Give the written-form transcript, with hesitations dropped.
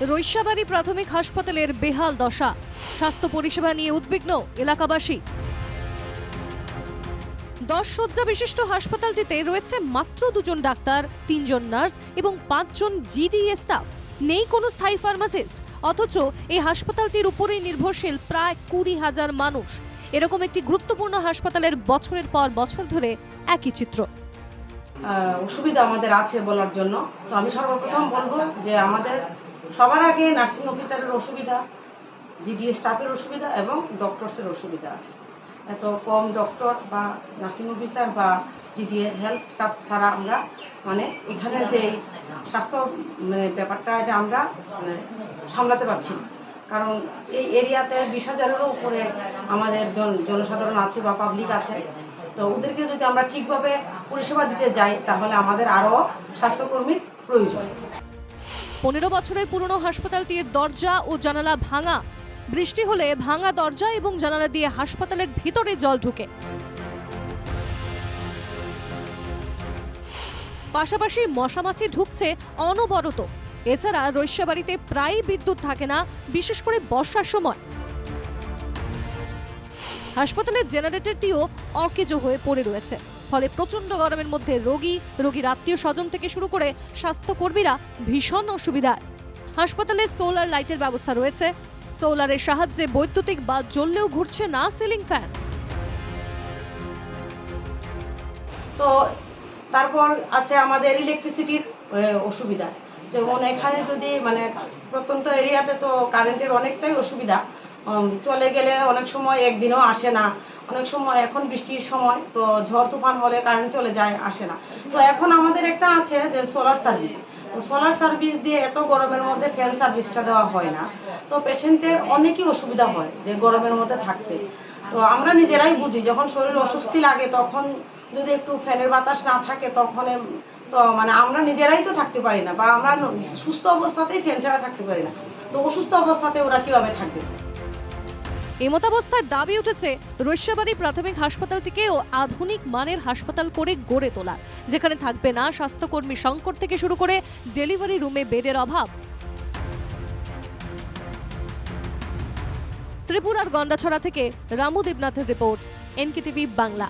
রৈশাবাড়ী প্রাথমিক হাসপাতালের বেহাল দশা, স্বাস্থ্য পরিষেবা নিয়ে উদ্বিগ্ন এলাকাবাসী। 10 শয্যা বিশিষ্ট হাসপাতালটিতে রয়েছে মাত্র 2 জন ডাক্তার, 3 জন নার্স এবং 5 জন জিডিএ স্টাফ। নেই কোনো স্থায়ী ফার্মাসিস্ট, অথচ এই হাসপাতালটির উপরেই নির্ভরশীল প্রায় 20,000 মানুষ। এরকম একটি গুরুত্বপূর্ণ হাসপাতালের বছরের পর বছর ধরে একই চিত্র। অসুবিধা আমাদের আছে বলার জন্য তো আমি সর্বপ্রথম বলবো যে আমাদের সবার আগে নার্সিং অফিসারের অসুবিধা, জিডিএ স্টাফের অসুবিধা এবং ডক্টরসের অসুবিধা আছে। এত কম ডক্টর বা নার্সিং অফিসার বা জিডিএ হেলথ স্টাফ ছাড়া আমরা এখানে যে স্বাস্থ্য ব্যাপারটা এটা আমরা সামলাতে পারছি না। কারণ এই এরিয়াতে 20,000-এরও উপরে আমাদের জনসাধারণ আছে বা পাবলিক আছে। তো ওদেরকে যদি আমরা ঠিকভাবে পরিষেবা দিতে যাই তাহলে আমাদের আরও স্বাস্থ্যকর্মীর প্রয়োজন। 15 বছরের পুরনো হাসপাতালটির দরজা ও জানালা ভাঙা। বৃষ্টি হলে ভাঙা দরজা এবং জানালা দিয়ে হাসপাতালের ভিতরে জল ঢুকে। পাশাপাশি মশামাছি ঢুকছে অনবরত। এছাড়া রৈশাবাড়িতে প্রায় বিদ্যুৎ থাকে না, বিশেষ করে বর্ষার সময়। হাসপাতালের জেনারেটরটিও অকেজো হয়ে পড়ে রয়েছে, ফলে প্রচন্ড গরমের মধ্যে রোগীর আত্মীয় স্বজন থেকে শুরু করে স্বাস্থ্যকর্মীরা ভীষণ অসুবিধায়। হাসপাতালে সোলার লাইটের ব্যবস্থা রয়েছে, সোলারের সাহায্যে বৈদ্যুতিক বাল্ব জ্বললেও ঘুরছে না সিলিং ফ্যান। তো তারপর আছে আমাদের ইলেকট্রিসিটির অসুবিধা। যেমন এখানে যদি প্রত্যন্ত এরিয়াতে তো কারেন্টের অনেকটাই অসুবিধা। চলে গেলে অনেক সময় একদিনও আসে না, অনেক সময় এখন বৃষ্টির সময় তো ঝড় তুফান হলে কারেন্ট চলে যায়, আসে না। তো এখন আমাদের একটা আছে যে সোলার সার্ভিস। তো সোলার সার্ভিস দিয়ে এত গরমের মধ্যে ফ্যান সার্ভিসটা দেওয়া হয় না। তো পেশেন্টের অনেকই অসুবিধা হয় যে গরমের মধ্যে থাকতে। তো আমরা নিজেরাই বুঝি যখন শরীর অস্বস্তি লাগে তখন যদি একটু ফ্যানের বাতাস না থাকে তখন তো আমরা নিজেরাই তো থাকতে পারি না, বা আমরা সুস্থ অবস্থাতেই ফ্যান ছাড়া থাকতে পারি না। তো অসুস্থ অবস্থাতে ওরা কিভাবে থাকবে? এমতাবস্থায় দাবি উঠেছে রৈশাবাড়ী প্রাথমিক হাসপাতালটিকেও আধুনিক মানের হাসপাতাল করে গড়ে তোলা, যেখানে থাকবে না স্বাস্থ্যকর্মী সংকট থেকে শুরু করে ডেলিভারি রুমে বেডের অভাব। ত্রিপুরার গন্ডাছড়া থেকে রামু দেবনাথের রিপোর্ট, এনকেটিভি বাংলা।